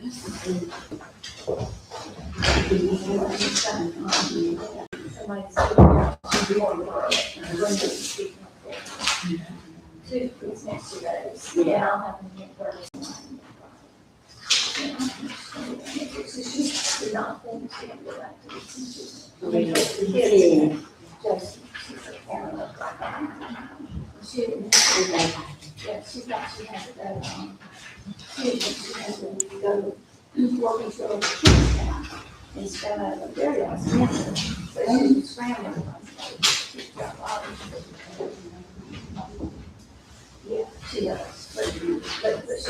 Two, please, next to those. Yeah, I'll have them get first. It's just not things to go back to. She has to go working for the kids now instead of a very expensive. So she's scrambling. Yeah, she does, but she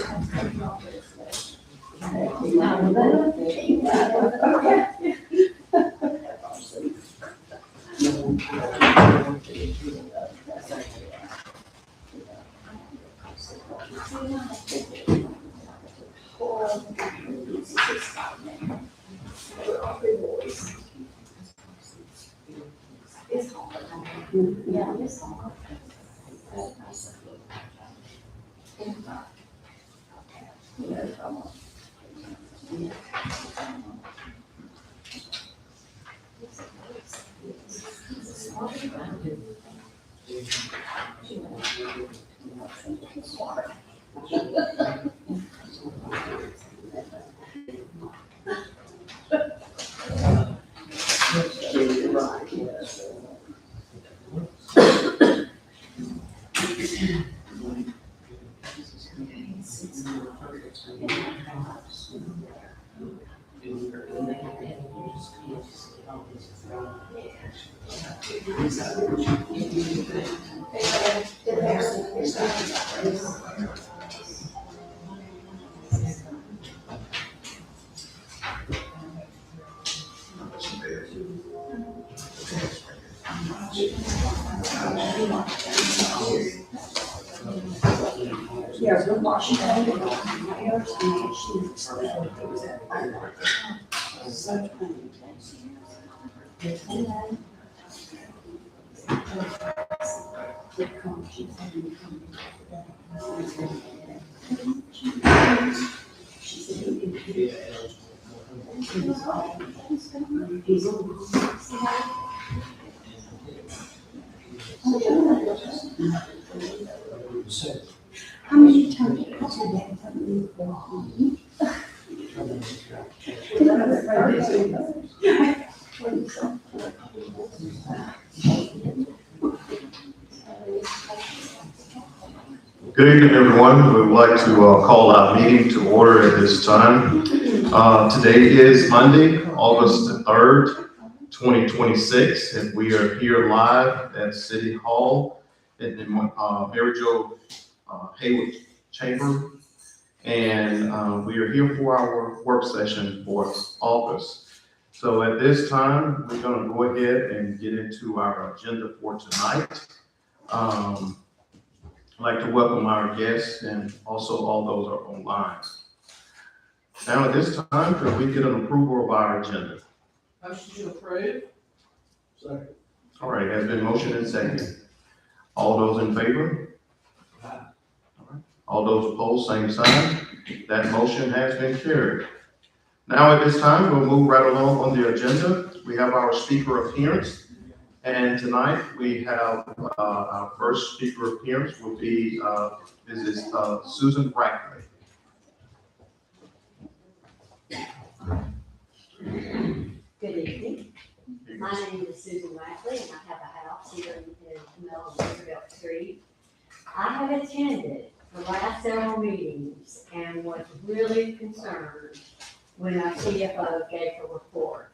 has to come off of this list. It's hard. Yeah, it's hard. Yeah, we're washing out. How many times did you get something for me? Good evening, everyone. We would like to call our meeting to order at this time. Today is Monday, August the 3rd, 2026, and we are here live at City Hall in the Mary Jo Hayward Chamber. And we are here for our work session for August. So at this time, we're going to go ahead and get into our agenda for tonight. I'd like to welcome our guests and also all those are online. Now at this time, could we get an approval of our agenda? Motion to approve. Second. All right, has been motioned and seconded. All those in favor? Aye. All those opposed, same sign. That motion has been carried. Now at this time, we'll move right along on the agenda. We have our speaker appearance. And tonight we have our first speaker appearance will be Mrs. Susan Brackley. Good evening. My name is Susan Rackley, and I have a house here in Roosevelt Street. I have attended the last several meetings and was really concerned when our CFO gave a report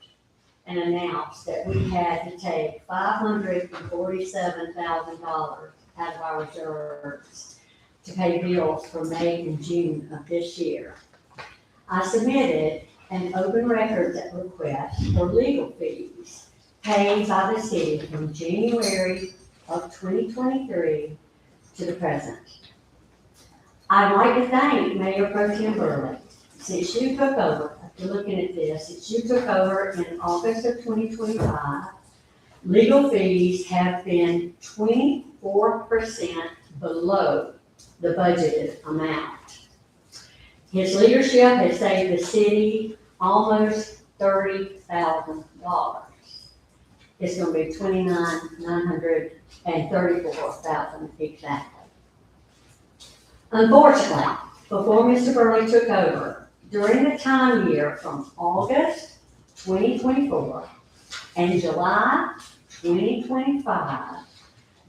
and announced that we had to take $547,000 out of our reserves to pay bills for May and June of this year. I submitted an open records request for legal fees paid by the city from January of 2023 to the present. I'd like to thank Mayor Pro Tem Burley. Since you took over, after looking at this, since you took over in August of 2025, legal fees have been 24% below the budgeted amount. His leadership has saved the city almost $30,000. It's gonna be $29,934,000 exactly. Unfortunately, before Mr. Burley took over, during the time year from August 2024 and July 2025,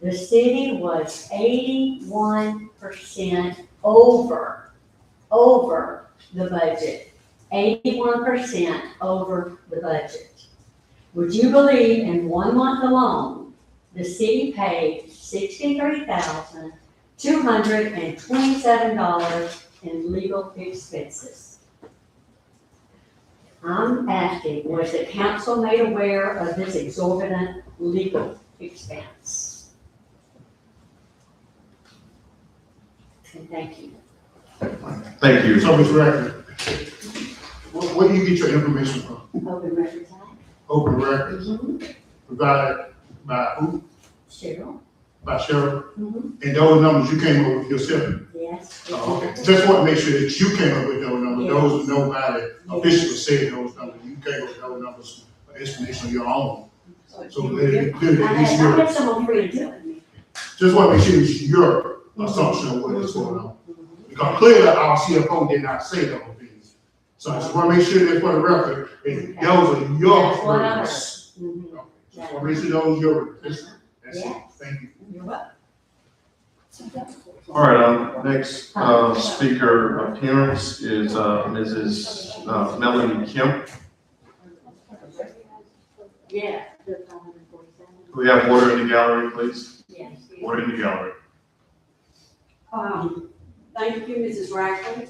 the city was 81% over the budget. 81% over the budget. Would you believe in 1 month alone, the city paid $63,227 in legal expenses? I'm asking, was the council made aware of this exorbitant legal expense? And thank you. Thank you. So, Mr. Record, where do you get your information from? Open Records Act. Open records provided by who? Cheryl. By Cheryl? Mhm. And those numbers you came up with yourself? Yes. Oh, okay. Just want to make sure that you came up with those numbers. Yes. Those, nobody officially said those numbers. You came up with those numbers, an explanation of your own. So let it I clear that it's had yours. someone free to tell me. Just want to make sure it's your assumption of what is going on. Because clearly our CFO did not say those things. So I just want to make sure that for the record, those are your That's what I heard. words. Mhm. Just want to make sure those are your words. That's it. Yes. Thank you. You're welcome. All right, next speaker appearance is Mrs. Melanie Kemp. Yeah. We have order in the gallery, please. Yes. Order in the gallery. Thank you, Mrs. Rackley,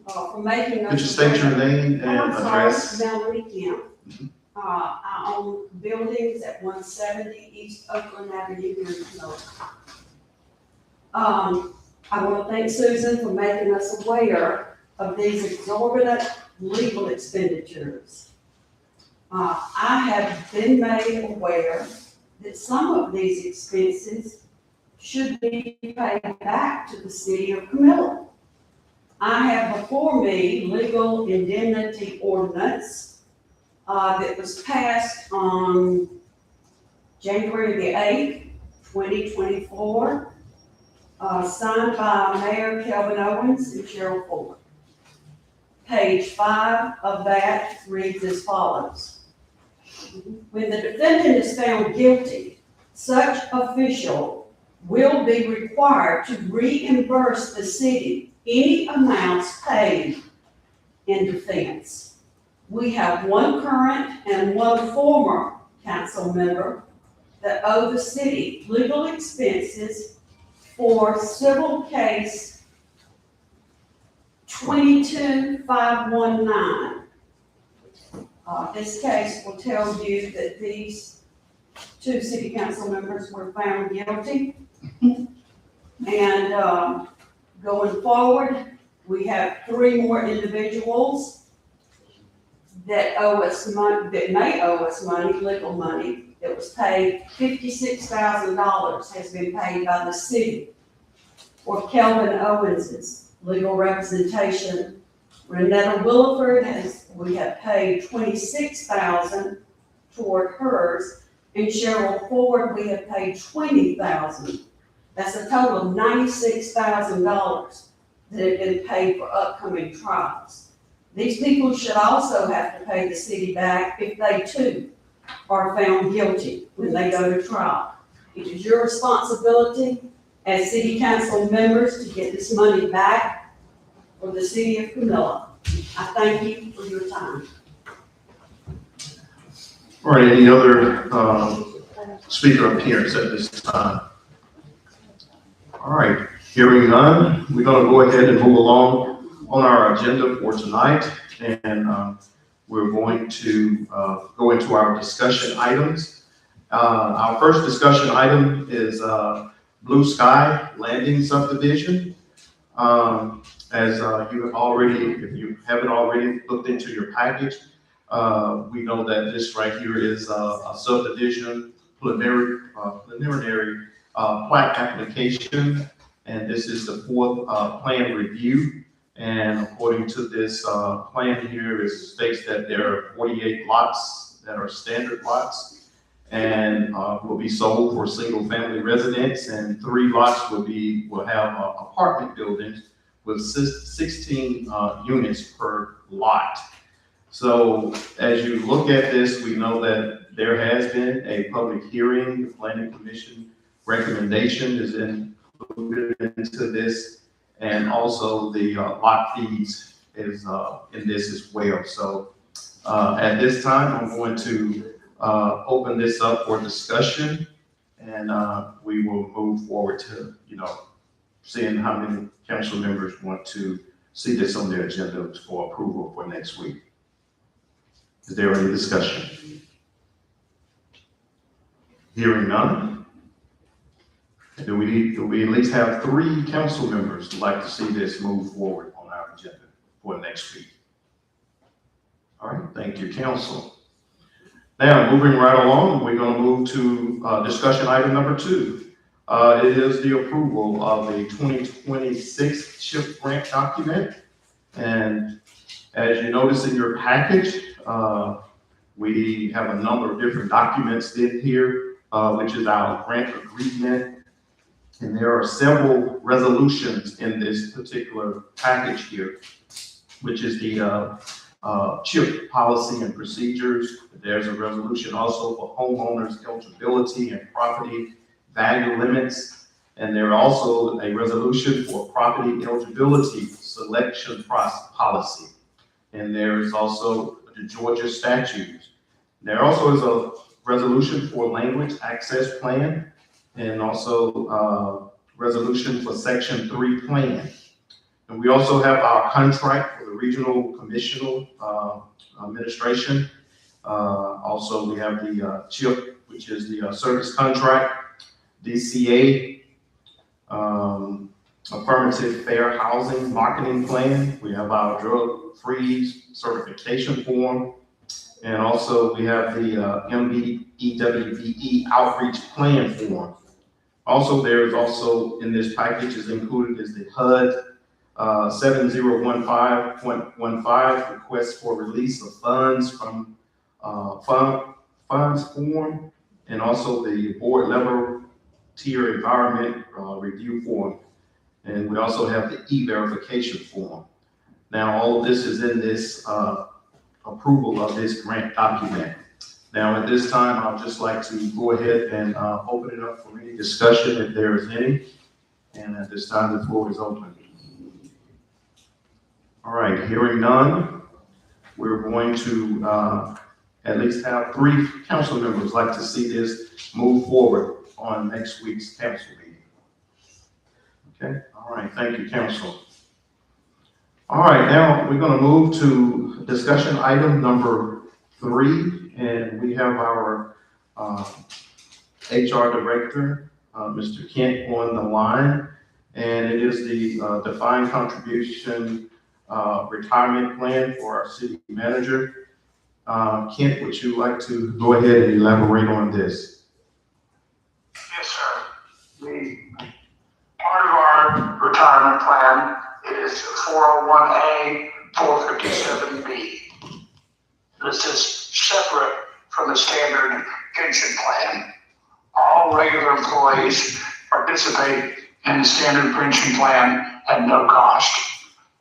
for making us. Could you state your name and I'm sorry, address? Melanie Kemp. I own buildings at 170 East Oakland Avenue here in Kentucky. I want to thank Susan for making us aware of these exorbitant legal expenditures. I have been made aware that some of these expenses should be paid back to the city of Camilla. I have before me legal indemnity ordinance that was passed on January the 8th, 2024, signed by Mayor Kelvin Owens and Cheryl Ford. Page 5 of that reads as follows. When the defendant is found guilty, such official will be required to reimburse the city any amounts paid in defense. We have one current and one former council member that owe the city legal expenses for civil case 22519. This case will tell you that these two city council members were found guilty. And going forward, we have 3 more individuals that owe us money, that may owe us money, legal money, that was paid. $56,000 has been paid by the city for Kelvin Owens's legal representation. Renetta Williford we have paid $26,000 toward hers, and Cheryl Ford, we have paid $20,000. That's a total of $96,000 that have been paid for upcoming trials. These people should also have to pay the city back if they too are found guilty when they go to trial. It is your responsibility as city council members to get this money back for the city of Camilla. I thank you for your time. All right, any other speaker appearance at this time? All right, hearing none, we're going to go ahead and move along on our agenda for tonight, and we're going to go into our discussion items. Our first discussion item is Blue Sky Landing subdivision. As you have already, if you haven't already looked into your package, we know that this right here is a subdivision preliminary plat application, and this is the 4th plan review And according to this plan here, it states that there are 48 lots that are standard lots and will be sold for single-family residence, and 3 lots will have apartment buildings with 16 units per lot. So as you look at this, we know that there has been a public hearing. The Planning Commission recommendation is included into this, and also the lot fees is in this as well. So at this time, I'm going to open this up for discussion, and we will move forward to, seeing how many council members want to see this on their agenda for approval for next week. Is there any discussion? Hearing none. Do we at least have 3 council members who'd like to see this move forward on our agenda for next week? All right, thank you, council. Now, moving right along, we're going to move to discussion item number 2. It is the approval of the 2026 CHIP grant document. And as you notice in your package, we have a number of different documents in here, which is our grant agreement. And there are several resolutions in this particular package here, which is the CHIP policy and procedures. There's a resolution also for homeowners eligibility and property value limits. And there are also a resolution for property eligibility selection policy. And there is also the Georgia statutes. There also is a resolution for language access plan, and also resolution for section 3 plan. And we also have our contract for the regional commissional administration. Also, we have the CHIP, which is the service contract, DCA, affirmative fair housing marketing plan. We have our drug-free certification form. And also we have the MBEWBE outreach plan form. Also, there's also in this package is included is the HUD 7015.15 request for release of funds from funds form, and also the board level tier environment review form. And we also have the e-verification form. Now, all of this is in this approval of this grant document. Now, at this time, I'd just like to go ahead and open it up for any discussion if there is any. And at this time, the floor is open. All right, hearing none, we're going to at least have 3 council members like to see this move forward on next week's council meeting. Okay, all right, thank you, council. All right, now we're going to move to discussion item number 3, and we have our HR director, Mr. Kent, on the line, and it is the defined contribution retirement plan for our city manager. Kent, would you like to go ahead and elaborate on this? Yes, sir. Part of our retirement plan is 401A 457B. This is separate from the standard pension plan. All regular employees participate in the standard pension plan at no cost.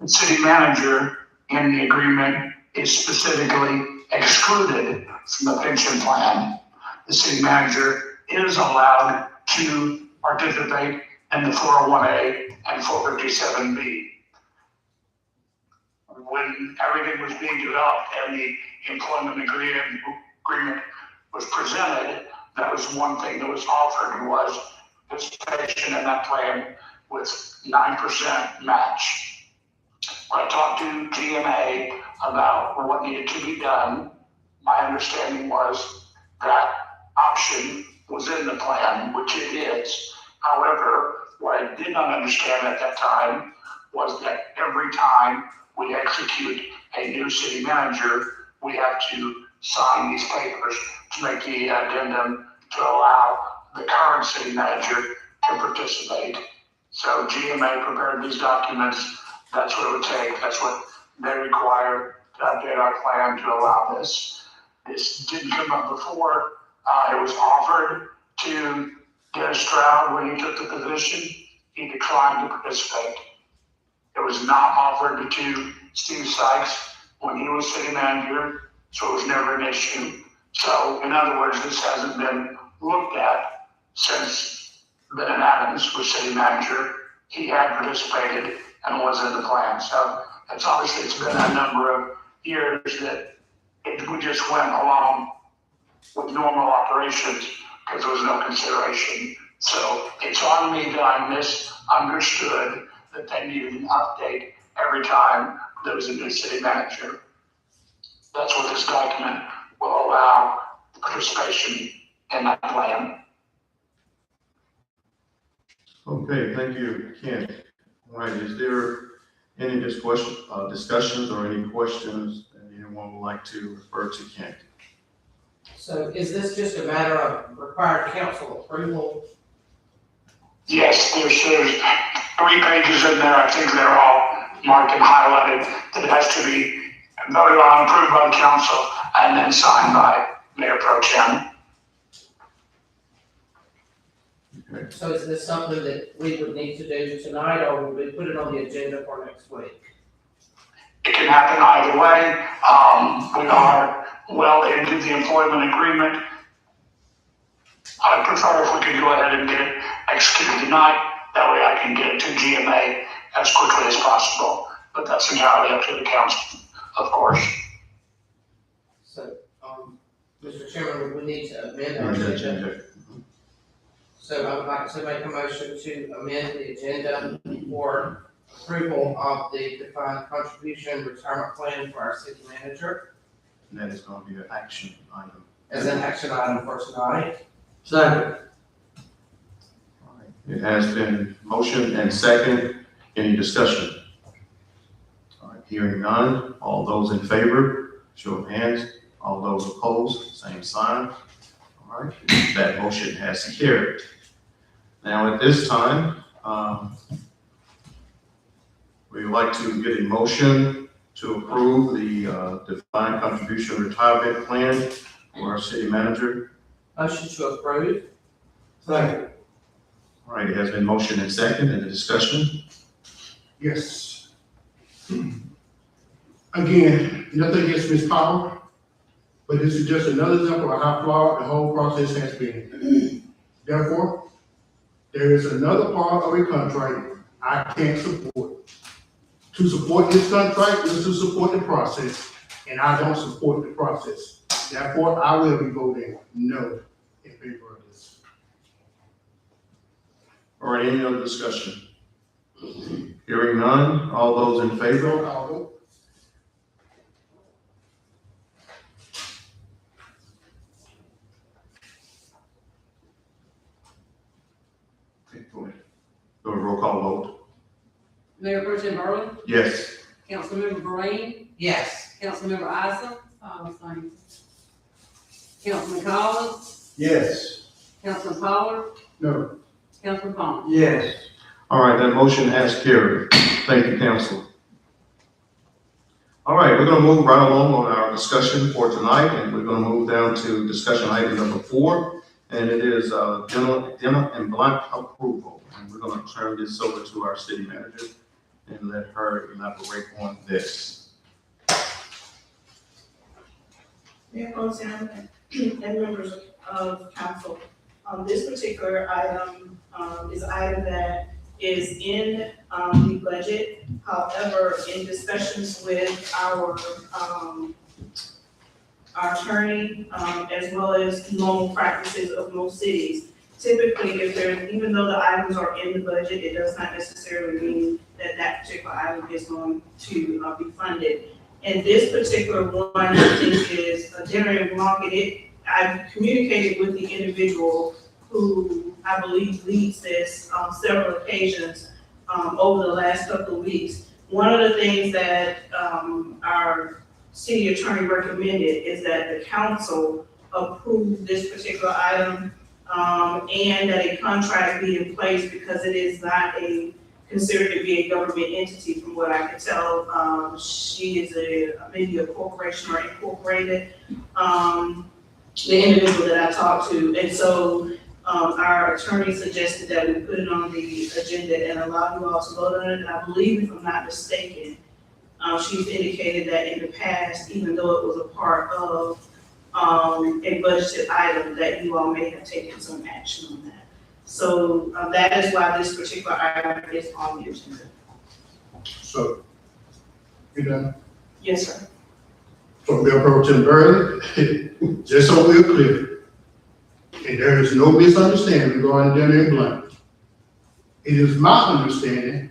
The city manager in the agreement is specifically excluded from the pension plan. The city manager is allowed to participate in the 401A and 457B. When everything was being developed and the employment agreement was presented, that was one thing that was offered, was participation in that plan with 9% match. When I talked to GMA about what needed to be done, my understanding was that option was in the plan, which it is. However, what I did not understand at that time was that every time we execute a new city manager, we have to sign these papers to make the addendum to allow the current city manager to participate. So GMA prepared these documents That's what it would take. That's what they require to update our plan to allow this. This didn't come up before. It was offered to Dennis Stroud when he took the position. He declined to participate. It was not offered to Steve Sykes when he was city manager, so it was never an issue. So in other words, this hasn't been looked at since Ben Adams was city manager. He had participated and was in the plan. So it's obviously, it's been a number of years that we just went along with normal operations because there was no consideration. So it's on me that I misunderstood that they needed an update every time there was a new city manager. That's what this document will allow participation in that plan. Okay, thank you, Ken. All right, is there any discussions or any questions that anyone would like to refer to Ken? So is this just a matter of required council approval? Yes, there's 3 pages in there. I think they're all marked and highlighted that it has to be voted on, approved by the council, and then signed by Mayor Pro Tem. Okay. So is this something that we would need to do tonight, or would we put it on the agenda for next week? It can happen either way. We are well into the employment agreement. I'd prefer if we could go ahead and get it executed tonight. That way I can get it to GMA as quickly as possible. But that's entirely up to the council, of course. So, Mr. Chairman, we need to amend our agenda. So I would like to make a motion to amend the agenda for approval of the defined contribution retirement plan for our city manager And that is going to be an action item. as an action item for tonight. Second. All right. It has been motioned and second. Any discussion? All right, hearing none. All those in favor, show of hands. All those opposed, same sign. All right, that motion has carried. Now at this time, we would like to get a motion to approve the defined contribution retirement plan for our city manager. Motion to approve. Second. All right, it has been motioned and second. Any discussion? Yes. Again, nothing against Ms. Powell, but this is just another example of how flawed the whole process has been. Therefore, there is another part of a contract I can't support. To support this contract is to support the process, and I don't support the process. Therefore, I will be voting no in favor of this. All right, any other discussion? Hearing none. All those in favor? Roll call vote. Okay, go ahead. Go to roll call vote. Mayor Pro Tem Burley, Yes. Councilmember Breen, Yes. Councilmember Isa, Councilman Collins, Yes. Councilman Pollard, No. Councilman Palmer. Yes. All right, that motion has carried. Thank you, council. All right, we're going to move right along on our discussion for tonight, and we're going to move down to discussion item number 4, and it is dinner and blank approval. And we're going to turn this over to our city manager and let her elaborate on this. Mayor Pro Tem and members of council, this particular item is an item that is in the budget. However, in discussions with our attorney, as well as normal practices of most cities, typically, if there, even though the items are in the budget, it does not necessarily mean that that particular item is going to be funded. And this particular one, I think, is a dinner and blanket. I've communicated with the individual who I believe leads this on several occasions over the last couple of weeks. One of the things that our city attorney recommended is that the council approve this particular item and that a contract be in place because it is not a considered to be a government entity from what I can tell. She is maybe a corporation or incorporated, the individual that I talked to. And so our attorney suggested that we put it on the agenda and allow you all to vote on it. And I believe, if I'm not mistaken, she's indicated that in the past, even though it was a part of a budgeted item, that you all may have taken some action on that. So that is why this particular item is on the agenda. So, you know, Yes, sir. from Mayor Pro Tem Burley, just so we're clear, and there is no misunderstanding regarding dinner and blunt. It is my understanding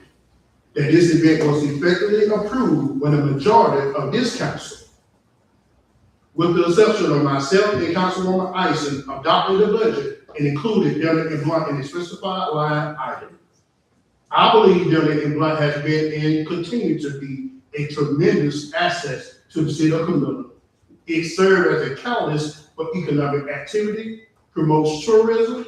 that this event was effectively approved when a majority of this council, with the exception of myself and Councilwoman Ison, adopted the budget and included dinner and blunt in a specified line item. I believe dinner and blunt has been and continue to be a tremendous asset to the city of Camilla. It serves as a catalyst for economic activity, promotes tourism,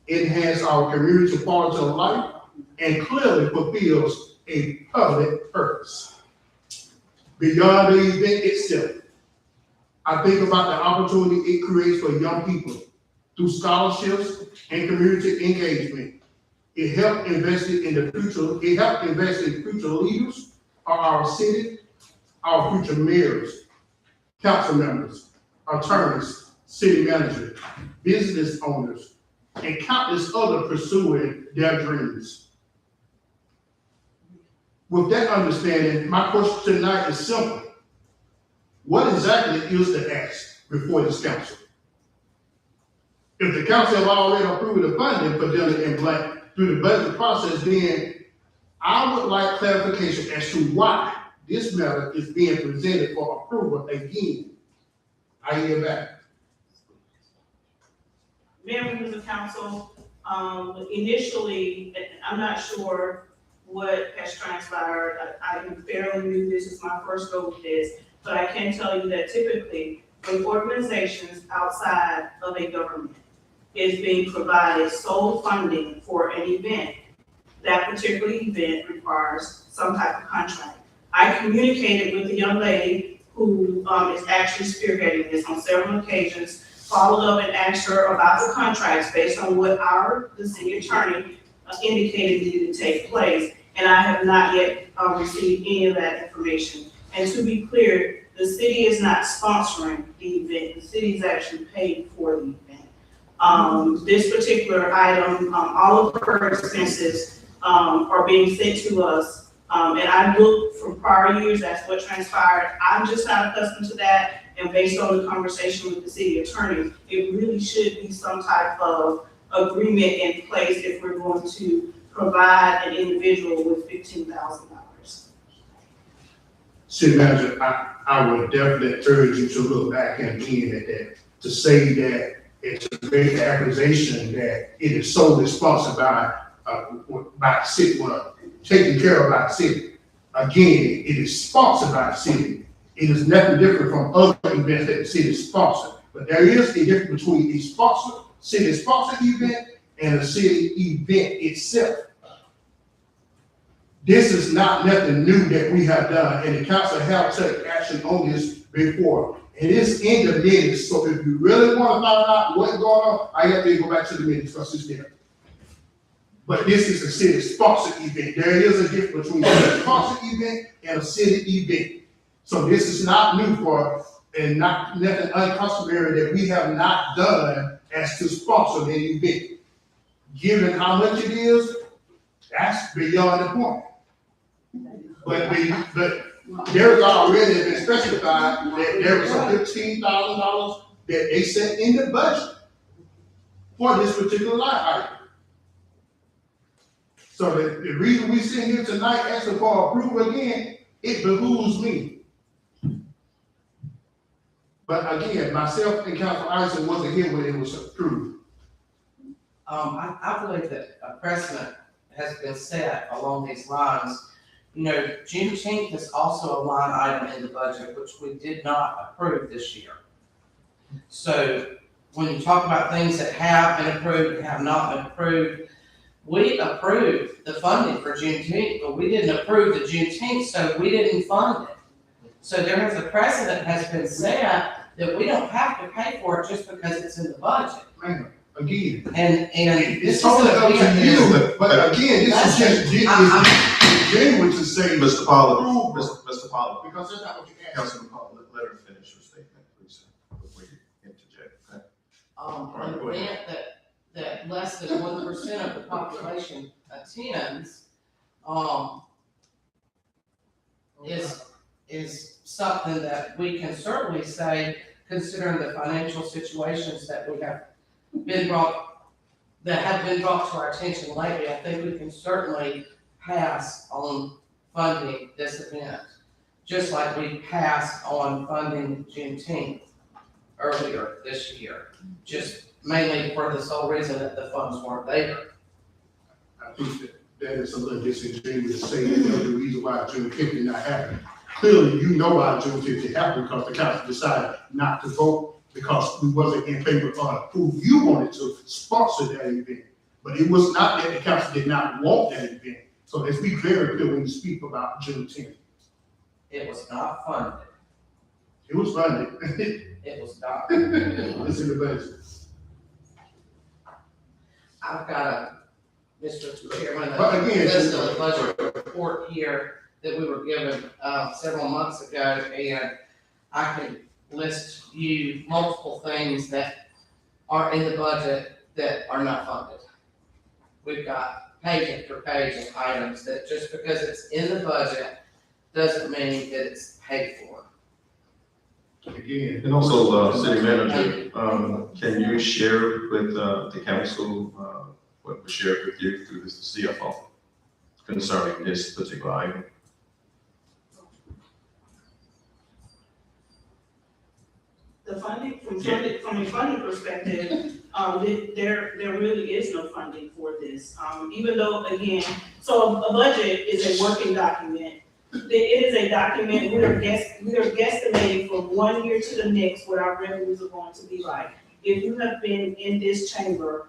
enhances our community quality of life, and clearly fulfills a public purpose. Beyond the event itself, I think about the opportunity it creates for young people through scholarships and community engagement. It helped invest in the future. It helped invest in future leaders of our city, our future mayors, council members, attorneys, city managers, business owners, and countless others pursuing their dreams. With that understanding, my question tonight is simple. What exactly is the ask before this council? If the council have already approved the funding for dinner and blunt through the budget process, then I would like clarification as to why this matter is being presented for approval again. I hear back. Mayor, members of council, initially, I'm not sure what has transpired. I am fairly new. This is my first go with this, but I can tell you that typically when organizations outside of a government is being provided sole funding for an event, that particular event requires some type of contract. I communicated with the young lady who is actually spearheading this on several occasions, followed up and asked her about the contracts based on what the city attorney indicated needed to take place, and I have not yet received any of that information. And to be clear, the city is not sponsoring the event. The city is actually paid for the event. This particular item, all of her expenses are being sent to us. And I looked from prior years, that's what transpired. I'm just not accustomed to that. And based on the conversation with the city attorney, it really should be some type of agreement in place if we're going to provide an individual with $15,000. City manager, I would definitely urge you to look back and again at that, to say that it's a great accusation that it is solely sponsored by the city, well, taken care of by the city. Again, it is sponsored by the city. It is nothing different from other events that the city sponsored. But there is a difference between a city-sponsored event and a city event itself. This is not nothing new that we have done, and the council have taken action on this before. And it's in the minutes, so if you really want to find out what's going on, I have to go back to the minutes because it's there. But this is a city-sponsored event. There is a difference between a city-sponsored event and a city event. So this is not new for us, and not nothing uncustomary that we have not done as to sponsor an event. Given how much it is, that's beyond the point. But there is already been specified that there was a $15,000 that they set in the budget for this particular line item. So the reason we sit here tonight asking for approval again, it behooves me. But again, myself and Council Ison wasn't here when it was approved. I believe that a precedent has been set along these lines. You know, Juneteenth is also a line item in the budget, which we did not approve this year. So when you talk about things that have been approved and have not been approved, we approved the funding for Juneteenth, but we didn't approve the Juneteenth, so we didn't fund it. So there is a precedent has been set that we don't have to pay for it just because it's in the budget. Man, again, And this it's is totally up to a, you, but again, this is just, genuine to say. Mr. Pollard, Mr. Pollard, Because that's not what you asked. Councilman Pollard, let her finish her statement, please, before you interject, okay? an event that less than 1% of the population attends, is something that we can certainly say, considering the financial situations that have been brought to our attention lately, I think we can certainly pass on funding this event, just like we passed on funding Juneteenth earlier this year, just mainly for the sole reason that the funds weren't there. I think that is a little disingenuous to say that the reason why Juneteenth did not happen. Clearly, you know why Juneteenth did happen, because the council decided not to vote because we wasn't in favor of who you wanted to sponsor that event. But it was not that the council did not want that event. So let's be very clear when you speak about Juneteenth. It was not funded. It was funded. It was not. It's in the budget. I've got Mr. Chairman, But again, list of the budget report here that we were given, several months ago, and I can list you multiple things that are in the budget that are not funded. We've got page after page of items that just because it's in the budget doesn't mean that it's paid for. Again. And also, city manager, can you share with, the council, what was shared with you through the CFO concerning this particular item? The funding, from a funding perspective, there really is no funding for this. Even though, again, so a budget is a working document. It is a document, we are guesstimating from 1 year to the next what our revenues are going to be like. If you have been in this chamber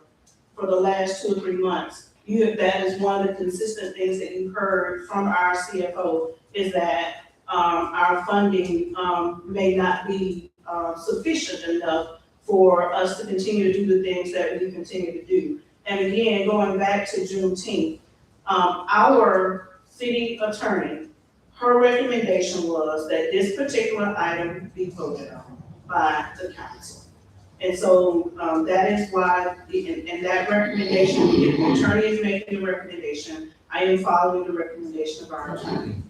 for the last 2 or 3 months, that is one of the consistent things that you heard from our CFO, is that our funding may not be sufficient enough for us to continue to do the things that we continue to do. And again, going back to Juneteenth, our city attorney, her recommendation was that this particular item be voted on by the council. And so that is why, and that recommendation, the attorney is making the recommendation, I am following the recommendation of our attorney.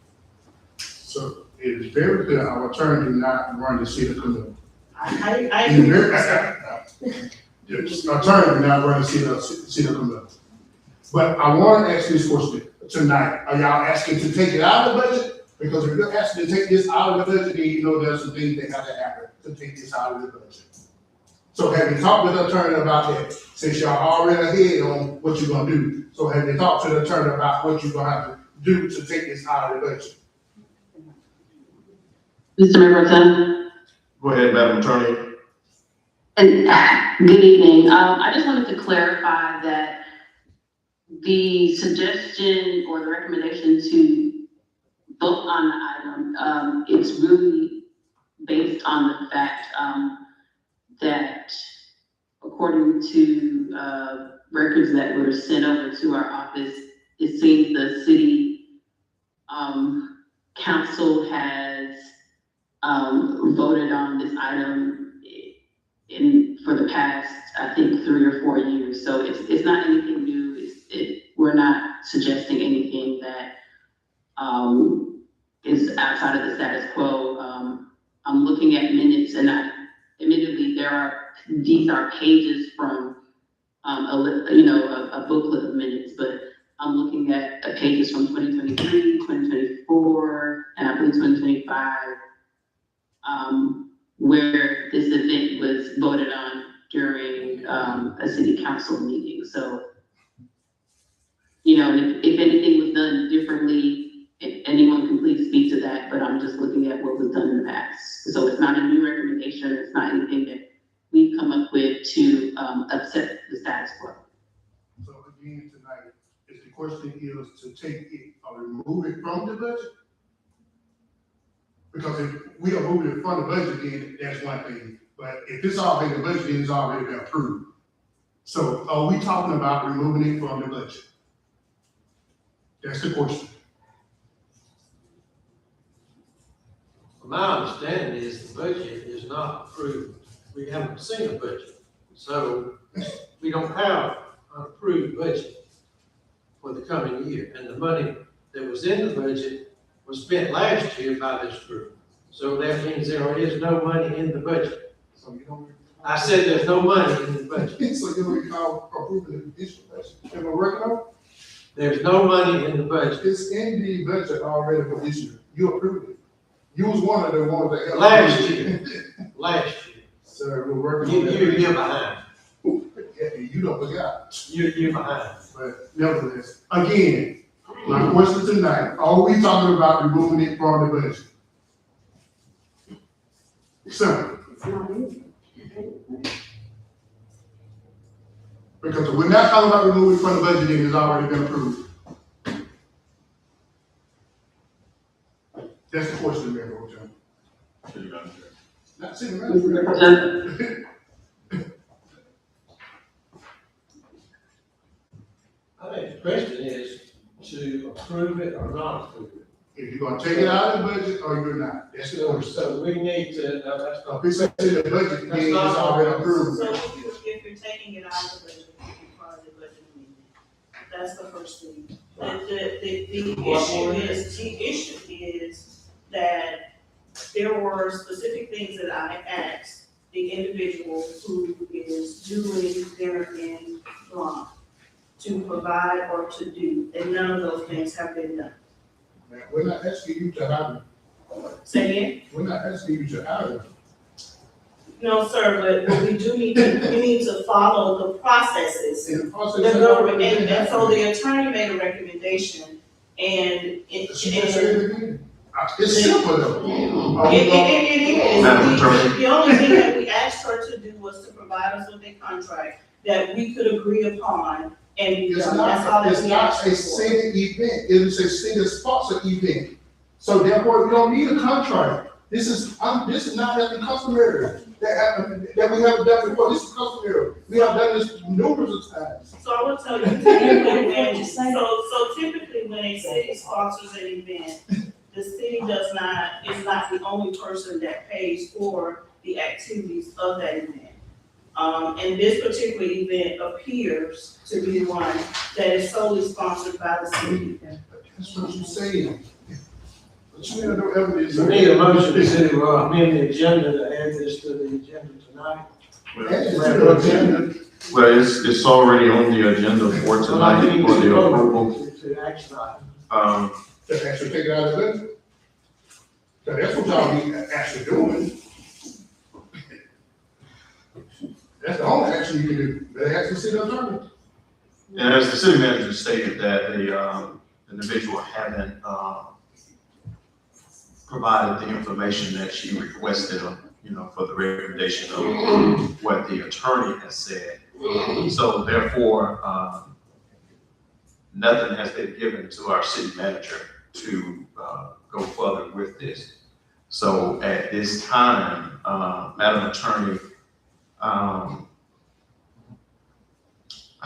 So it is very clear, our attorney did not run the city committee. I It's agree very- with that. The attorney did not run the city committee. But I want to ask this question tonight. Are y'all asking to take it out of the budget? Because if you're asking to take this out of the budget, then you know there's some things that have to happen to take this out of the budget. So have you talked with the attorney about that? Since y'all already ahead on what you're gonna do. So have you talked to the attorney about what you're gonna have to do to take this out of the budget? Mr. Mayor Pro Tem. Go ahead, Madam Attorney. And good evening. I just wanted to clarify that the suggestion or the recommendation to vote on the item, it's really based on the fact that according to records that were sent over to our office, it seems the city council has voted on this item for the past, I think, 3 or 4 years. So it's not anything new. We're not suggesting anything that is outside of the status quo. I'm looking at minutes, and admittedly, these are pages from a booklet of minutes, but I'm looking at pages from 2023, 2024, and I believe 2025, where this event was voted on during a city council meeting. So, and if anything was done differently, anyone can please speak to that, but I'm just looking at what was done in the past. So it's not a new recommendation, it's not anything that we've come up with to upset the status quo. So again, tonight, question is to take it or remove it from the budget? Because if we are moving it from the budget, then that's one thing. But if it's already in the budget, then it's already been approved. So are we talking about removing it from the budget? That's the question. My understanding is the budget is not approved. We haven't seen a budget. So we don't have an approved budget for the coming year. And the money that was in the budget was spent last year by this group. So that means there is no money in the budget. So you don't. I said there's no money in the budget. So you don't recall approving the additional budget? Am I working on? There's no money in the budget. It's in the budget already for this year. You approved it. You was one of the ones that helped. Last year. Last year. Sir, we're working on that. You're behind. You don't forget. You're behind. But nevertheless, again, my question tonight, are we talking about removing it from the budget? Simple. It's not in. Because if we're not talking about removing it from the budget, then it's already been approved. That's the question, Mayor Pro Tem. Not city manager. I think the question is to approve it or not approve it. If you're gonna take it out of the budget or you're not, that's the question. So we need to, no, that's not. If it's in the budget, then it's already approved. So if you're taking it out of the budget, you can call it budget amendment. That's the first thing. The issue is that there were specific things that I asked the individual who is doing dinner in Blanc to provide or to do, and none of those things have been done. Man, we're not asking you to have it. Say again? We're not asking you to have it. No, sir, but we do need to, we need to follow the processes. In the process. The government, and so the attorney made a recommendation, and She just said it again. It's simple though. it is. Madam Attorney. The only thing that we asked her to do was to provide us with a contract that we could agree upon and be It's done. That's all not, that it's we not asked a her for. city event, it is a city sponsored event. So therefore, we don't need a contract. This is not the customary that we haven't done before. This is customary. We have done this numerous of times. So I will tell you, typically so typically when a city sponsors an event, the city is not the only person that pays for the activities of that event. And this particular event appears to be one that is solely sponsored by the city. That's what you're saying. But you have no evidence. We need a motion to amend the agenda to add this to the agenda tonight. Add it to the agenda. Well, it's already on the agenda for tonight for the approval. To action item. To actually take it out of the budget. So that's what y'all be actually doing. That's the only action you can do. They actually see the attorney. And as the city manager stated that the individual hadn't provided the information that she requested, for the recommendation of what the attorney has said. So therefore, nothing has been given to our city manager to go further with this. So at this time, Madam Attorney, I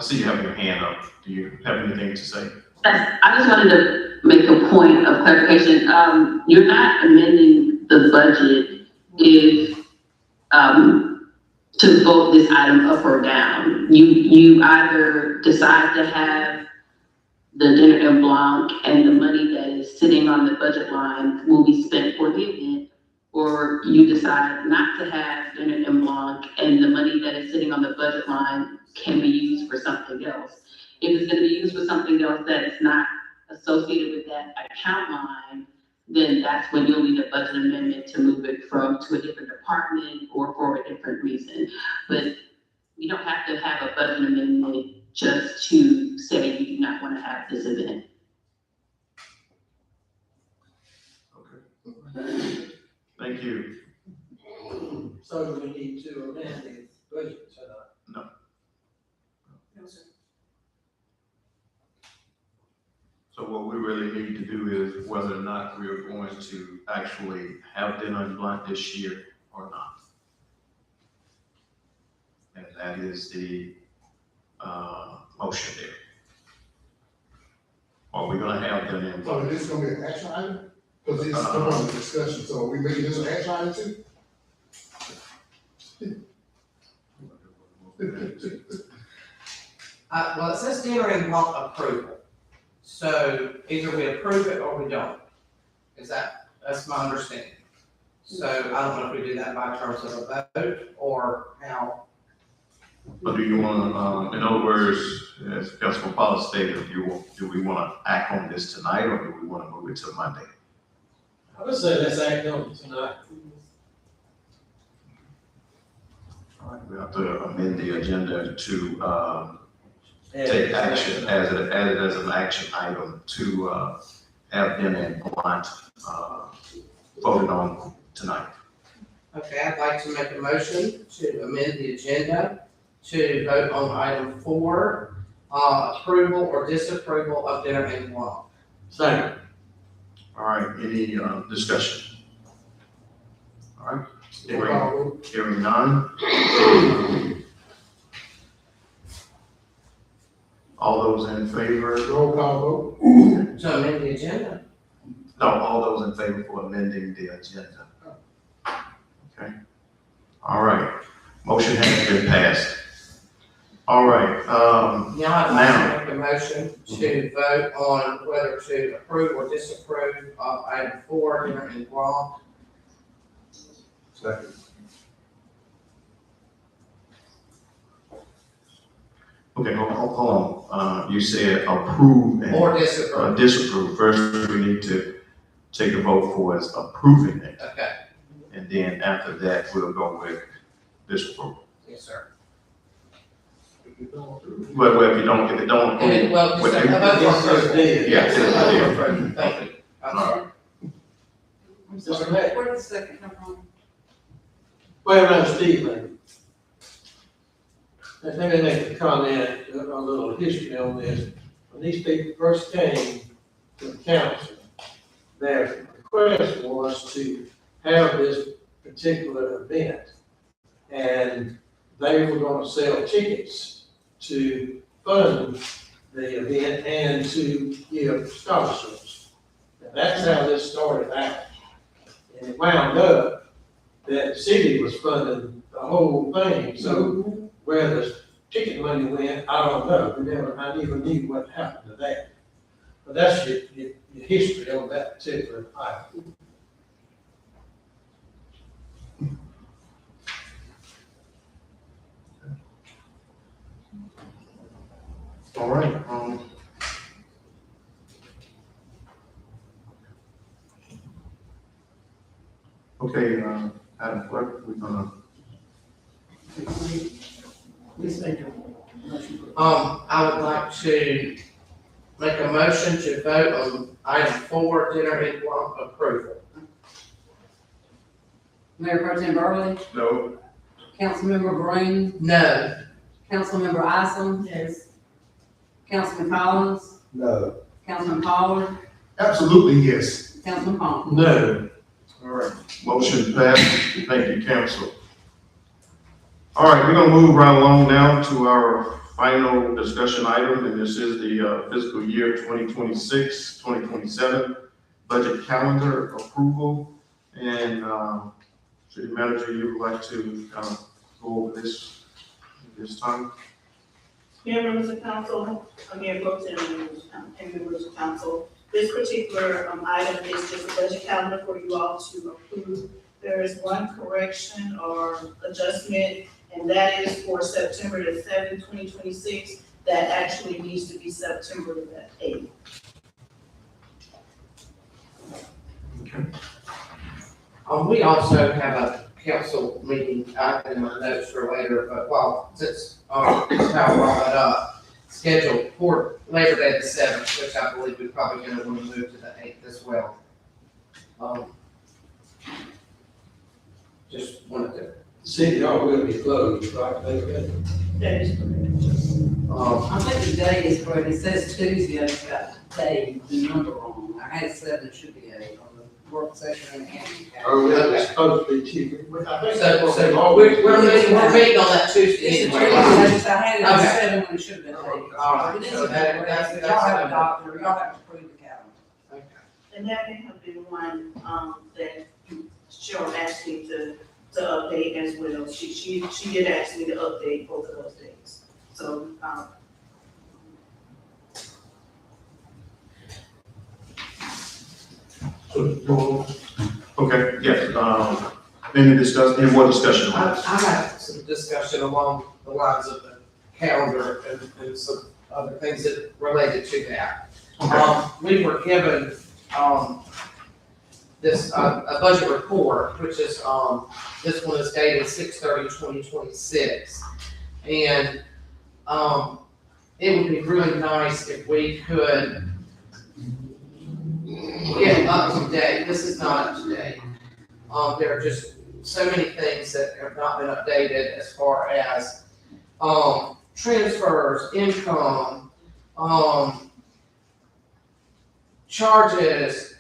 see you have your hand up. Do you have anything to say? Yes, I just wanted to make a point of clarification. You're not amending the budget if, to vote this item up or down. You either decide to have the dinner en blanc and the money that is sitting on the budget line will be spent for the event, or you decide not to have dinner en blanc and the money that is sitting on the budget line can be used for something else. If it's gonna be used for something else that is not associated with that account line, then that's when you'll need a budget amendment to move it to a different department or for a different reason. But you don't have to have a budget amendment just to say you do not want to have this event. Okay. Thank you. So we need to amend the budget tonight. No, sir. So what we really need to do is whether or not we are going to actually have dinner and lunch this year or not. And that is the, motion there. Are we gonna have dinner and So lunch? this is gonna be an action item? Cause it's come on the discussion, so are we making this an action item too? Well, it says dinner and walk approval. So either we approve it or we don't. That's my understanding. So I don't know if we do that by terms of a vote or how. But do you wanna, in other words, as Councilman Paula stated, do we wanna act on this tonight or do we wanna move it to Monday? I would say let's act on it tonight. All right, we have to amend the agenda to, take action as an action item to, have dinner and lunch, voted on tonight. Okay, I'd like to make a motion to amend the agenda to vote on item 4, approval or disapproval of dinner and walk. Second. All right, any, discussion? All right, hearing none. All those in favor? Roll call vote. To amend the agenda. No, all those in favor for amending the agenda. Okay. All right, motion has been passed. All right, Now I'd like to make a motion to vote on whether to approve or disapprove of item 4, dinner and walk. Second. okay, hold on. You said approve and Or disapprove. disapprove. First, we need to take a vote for us approving it. Okay, And then after that, we'll go with disapproval. yes, sir. Well, if it don't approve. Well, But just a they- vote for approval. Yeah, it's a deal. Approval. Thank you. I'm sorry. I'm sorry, where did the second come from? Well, no, Steve, let me make a comment, a little history on this. When these people first came to the council, their request was to have this particular event. And they were gonna sell tickets to fund the event and to give scholarships. And that's how this started out. And it wound up that the city was funding the whole thing, so where the ticket money went, I don't know, I never knew what happened to that. But that's your history on that particular item. All right, okay, Madam Clerk, we're gonna, Please make your motion. I would like to make a motion to vote on item 4, dinner and walk approval. Mayor Pro Tem Burley, no, Councilmember Green, No. Councilmember Isom. Yes. Councilman Collins, No. Councilman Pollard, Absolutely, yes. Councilman Palmer. No. all right, motion passed. Thank you, council. All right, we're gonna move right along now to our final discussion item, and this is the fiscal year 2026, 2027 budget calendar approval. And City Manager, you would like to go over this time? Mayor, members of council, Mayor Pro Tem, and members of council, this particular item is just a budget calendar for you all to approve. There is one correction or adjustment, and that is for September the 7th, 2026. That actually needs to be September the 8th. We also have a council meeting, I have in my notes for later, but since how I brought it up, scheduled for Labor Day the 7th, which I believe we're probably gonna want to move to the 8th as well. Just wanted to. City Hall will be closed, right? That is correct. I think the day is correct, it says Tuesday, it's got day, the number wrong. I had said it should be 8 on the work session and handicap. Oh, yeah, it's supposed to be Tuesday. I think So, that's what so we've we're always- meeting on that Tuesday It's a anyway. Tuesday, I had it at Okay. 7 when it should have been 8. All right, It is so a that- day, that's- y'all have a doctor, y'all have to approve the calendar. And that may have been one, that Cheryl asked me to update as well. She did ask me to update both of those dates. So, Okay, yes, any more discussion on I this? have some discussion along the lines of the calendar and some other things that related to that. Okay, We were given, this, a budget report, which is, this one is dated 6/30/2026. And, it would be really nice if we could get up to date. This is not up to date. There are just so many things that have not been updated as far as, transfers, income, charges.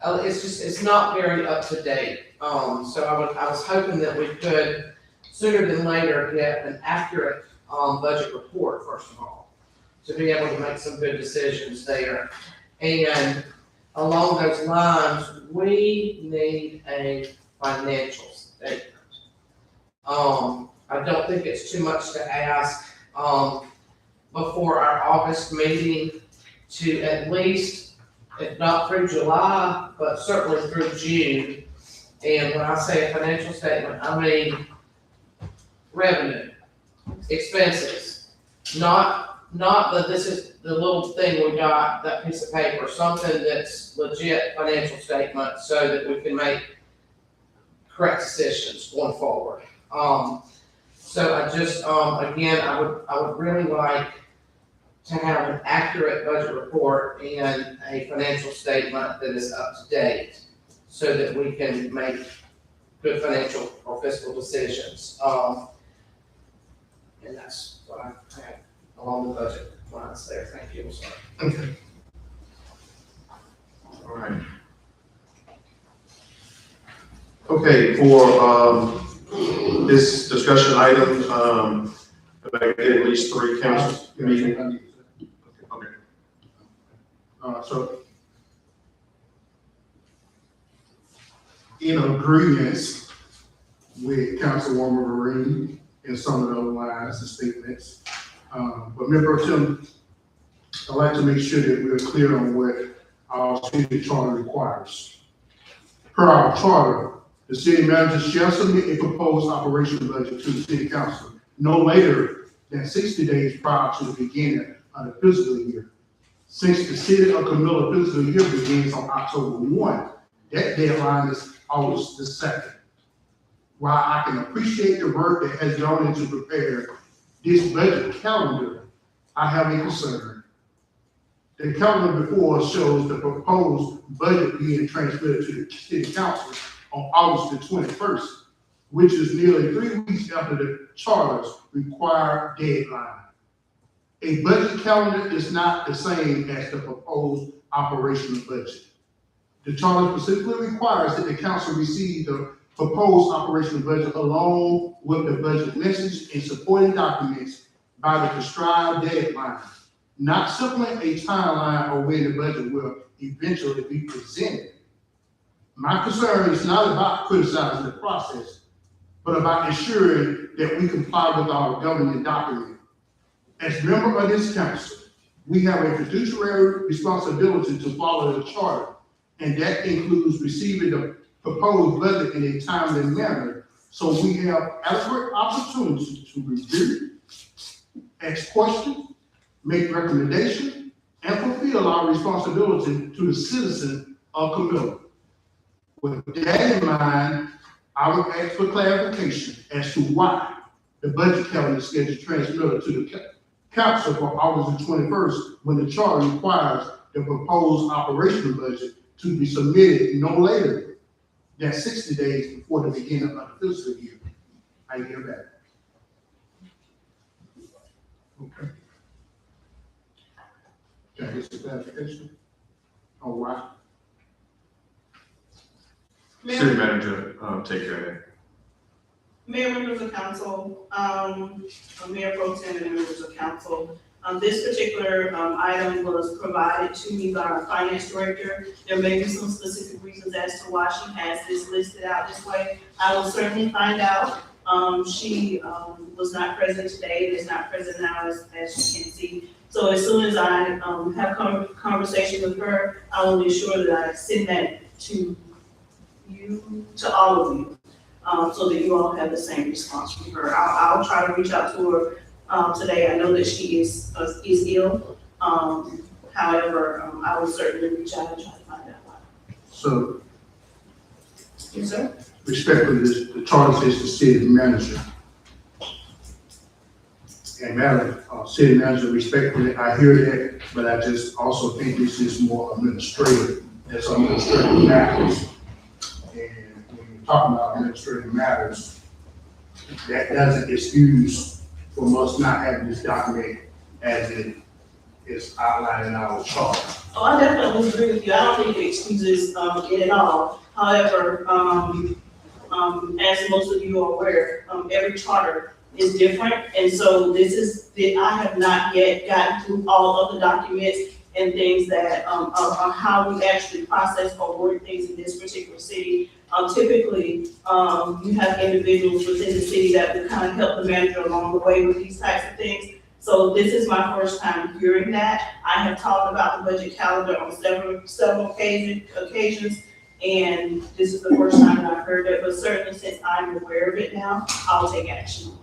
It's not very up to date. So I was hoping that we could sooner than later get an accurate, budget report, first of all, to be able to make some good decisions there. And along those lines, we need a financial statement. I don't think it's too much to ask, before our August meeting to at least, if not through July, but certainly through June. And when I say a financial statement, I mean revenue, expenses, not that this is the little thing we got, that piece of paper, something that's legit financial statement so that we can make correct decisions going forward. So I just, again, I would really like to have an accurate budget report and a financial statement that is up to date so that we can make good financial or fiscal decisions. And that's what I have along the budget lines there. Thank you, sir. okay. All right. Okay, for, this discussion item, if I get at least 3 council meeting. Okay. So in agreement with Councilwoman Marine in some of those lines and statements, but Member Pro Tem, I'd like to make sure that we're clear on what our city charter requires. Per our charter, the city manager shall submit a proposed operational budget to the city council no later than 60 days prior to the beginning of the fiscal year. Since the city of Camilla fiscal year begins on October 1, that deadline is August the 2nd. While I can appreciate the work that has gone into prepare this budget calendar, I have a concern. The calendar before us shows the proposed budget being transmitted to the city council on August the 21st, which is nearly 3 weeks after the charter's required deadline. A budget calendar is not the same as the proposed operational budget. The charter specifically requires that the council receive the proposed operational budget along with the budget message and supporting documents by the prescribed deadline, not simply a timeline or when the budget will eventually be presented. My concern is not about criticizing the process, but about ensuring that we comply with our governing document. As member of this council, we have a fiduciary responsibility to follow the charter, and that includes receiving the proposed budget in a timely manner, so we have adequate opportunity to review, ask questions, make recommendations, and fulfill our responsibility to the citizens of Camilla. With that in mind, I would ask for clarification as to why the budget calendar schedule transmitted to the council for August the 21st, when the charter requires the proposed operational budget to be submitted no later than 60 days before the beginning of the fiscal year. I hear that. Okay. Can I get some clarification on why? City manager, take care of that. Mayor, members of council, Mayor Pro Tem and members of council, this particular, item was provided to me by our finance director. There may be some specific reasons as to why she has this listed out this way. I will certainly find out. She, was not present today and is not present now as you can see. So as soon as I, have conversation with her, I will be sure that I send that to you, to all of you. So that you all have the same response from her. I'll try to reach out to her, today. I know that she is ill. However, I will certainly reach out and try to find out why. So Yes, sir? respectfully, the charter says the city manager. And Madam, city manager, respectfully, I hear that, but I just also think this is more administrative. That's administrative matters. And when you're talking about administrative matters, that doesn't excuse from us not having this document as it is outlined in our charter. Oh, I definitely agree with you. I don't think it excuses, it at all. However, as most of you are aware, every charter is different. And so I have not yet gotten through all of the documents and things that, are how we actually process or word things in this particular city. Typically, you have individuals within the city that will kind of help the manager along the way with these types of things. So this is my first time hearing that. I have talked about the budget calendar on several occasions, and this is the first time that I've heard it, but certainly since I'm aware of it now, I'll take action on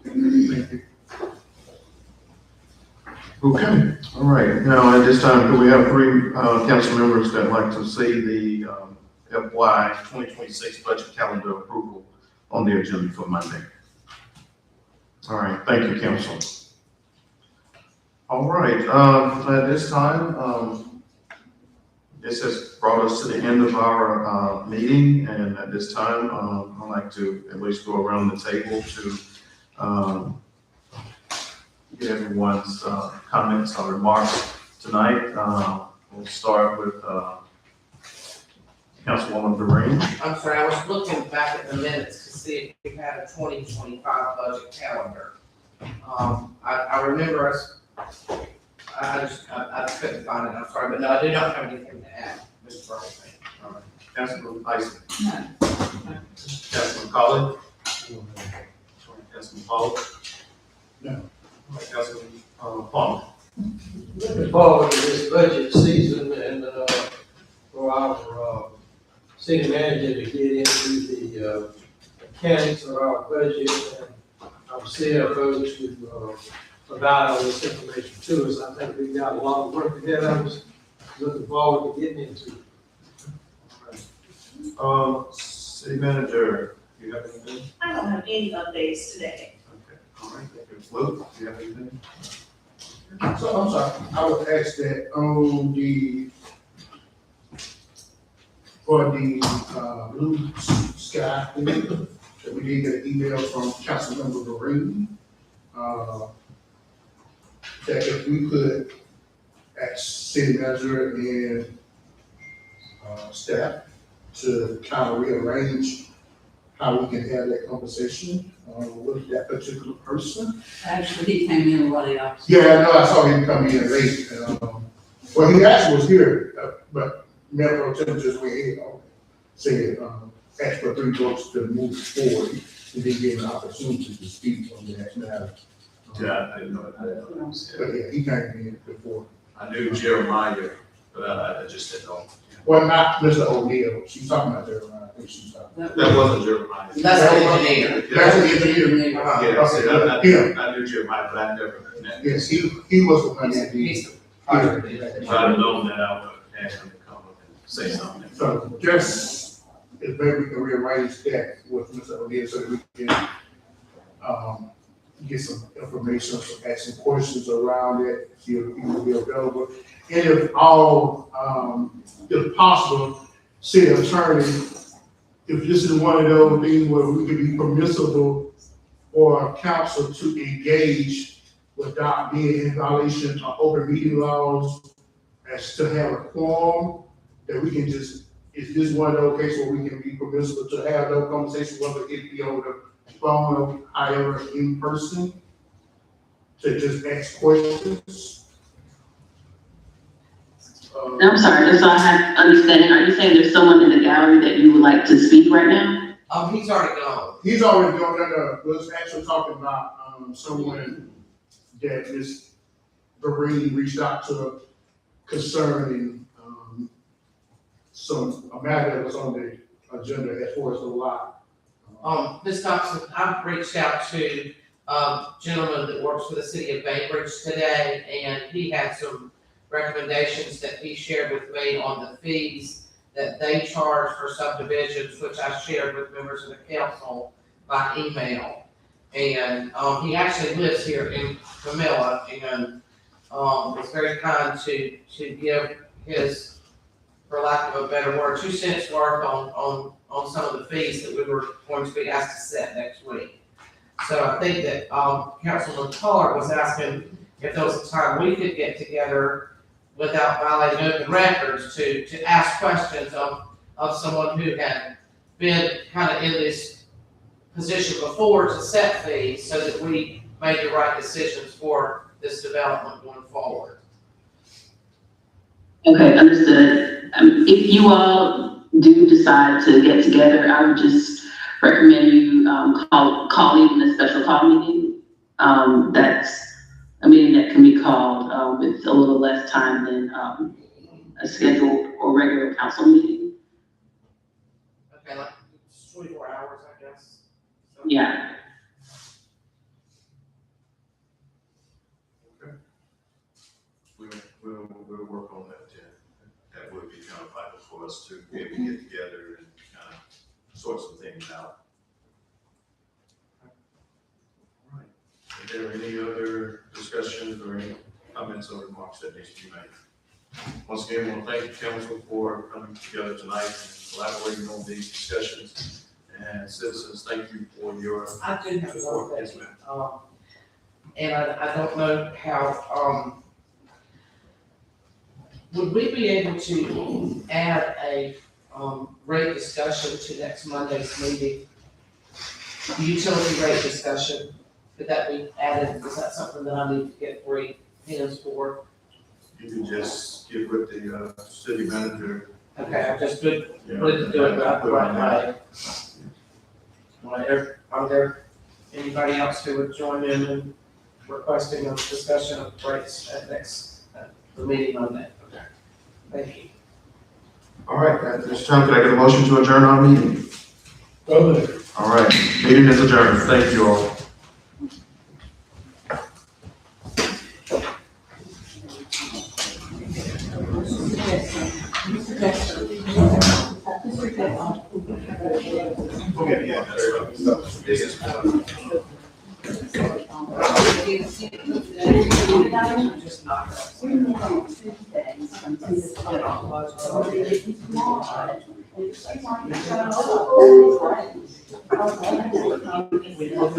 it. Thank you. Okay, all right. Now, at this time, do we have three council members that like to see the FY 2026 budget calendar approval on the agenda for Monday? All right, thank you, council. All right, at this time, this has brought us to the end of our meeting, and at this time, I'd like to at least go around the table to get everyone's comments or remarks tonight. We'll start with Councilwoman Doreen. I'm sorry, I was looking back at the minutes to see if we had a 2025 budget calendar. I remember us, I couldn't find it, I'm sorry, but no, I do not have anything to add, Mr. Burlington. All right. Councilman Tyson. Councilman Colley. Councilman Paul. No. All right, Councilman Palmer. Looking forward to this budget season and, for our, city manager to get into the, mechanics of our budget and our CFO to, provide all this information to us. I think we've got a lot of work ahead of us. Looking forward to getting into it. City manager, do you have anything? I don't have any updates today. Okay, all right, thank you. Luke, do you have anything? So I'm sorry, I would ask that on for the blue sky thing, that we did get an email from Councilmember Doreen, that if we could ask city manager and staff to kind of rearrange how we can have that conversation with that particular person. Actually, he came in while the officer. Yeah, I know, I saw him come in late. Well, he actually was here, but Mayor Pro Tem just went ahead and said, ask for 3 votes to move forward, and then give an opportunity to speak on that matter. Yeah, I didn't know that. But yeah, he came in before. I knew Jeremiah, but I just didn't know. Well, not Mr. O'Neill, she's talking about Jeremiah, I think she's talking. That wasn't Jeremiah. That's the engineer. That's the engineer. Yeah, see, I knew Jeremiah, but I never connected. Yes, he was the one that did. He's the project engineer. If I'd have known that, I would ask him to come up and say something. So just, if maybe we can rearrange that with Mr. O'Neill so that we can, get some information, ask some questions around it, see if he will be available. And if all, if possible, city attorney, if this is one of those things where we could be permissible for council to engage without being in violation of open meeting laws, as to have a quorum, that we can just, is this one of those cases where we can be permissible to have no conversation, whether it be over the phone or however in person, to just ask questions? I'm sorry, just so I have understanding, are you saying there's someone in the gallery that you would like to speak right now? He's already gone. He's already gone, was actually talking about, someone that Ms. Vereen reached out to concerning, a matter that was on the agenda as far as the lot. Ms. Thompson, I've reached out to a gentleman that works for the city of Bainbridge today, and he had some recommendations that he shared with me on the fees that they charge for subdivisions, which I shared with members of the council by email. And, he actually lives here in Camilla, and, was very kind to give his, for lack of a better word, 2 cents worth on some of the fees that we were going to be asked to set next week. So I think that, Councilman Carr was asking if there was a time we could get together without violating open records to ask questions of someone who had been kind of in this position before to set fees, so that we made the right decisions for this development going forward. Okay, understood. If you all do decide to get together, I would just recommend you call even a special call meeting. That's a meeting that can be called with a little less time than a scheduled or regular council meeting. Okay, like 24 hours, I guess. So- Yeah. We'll work on that, Jen. That would be kind of vital for us to be able to get together and kind of sort some things out. All right. Are there any other discussions or any comments or remarks that need to be made? Once again, I want to thank the council for coming together tonight and collaborating on these discussions. And citizens, thank you for your I do have one support. Yes, question. ma'am. And I don't know how, would we be able to add a, rate discussion to next Monday's meeting? The utility rate discussion, could that be added? Is that something that I need to get 3 hands for? You can just get with the city manager. Okay, I just would you know, put it to do it the put right on way. Are there anybody else who would join in and requesting a discussion of rates at the meeting on that? Okay. Thank you. All right, at this time, can I get a motion to adjourn our meeting? All right, meeting is adjourned. Thank you all. Okay, yeah, Just not. Tuesdays.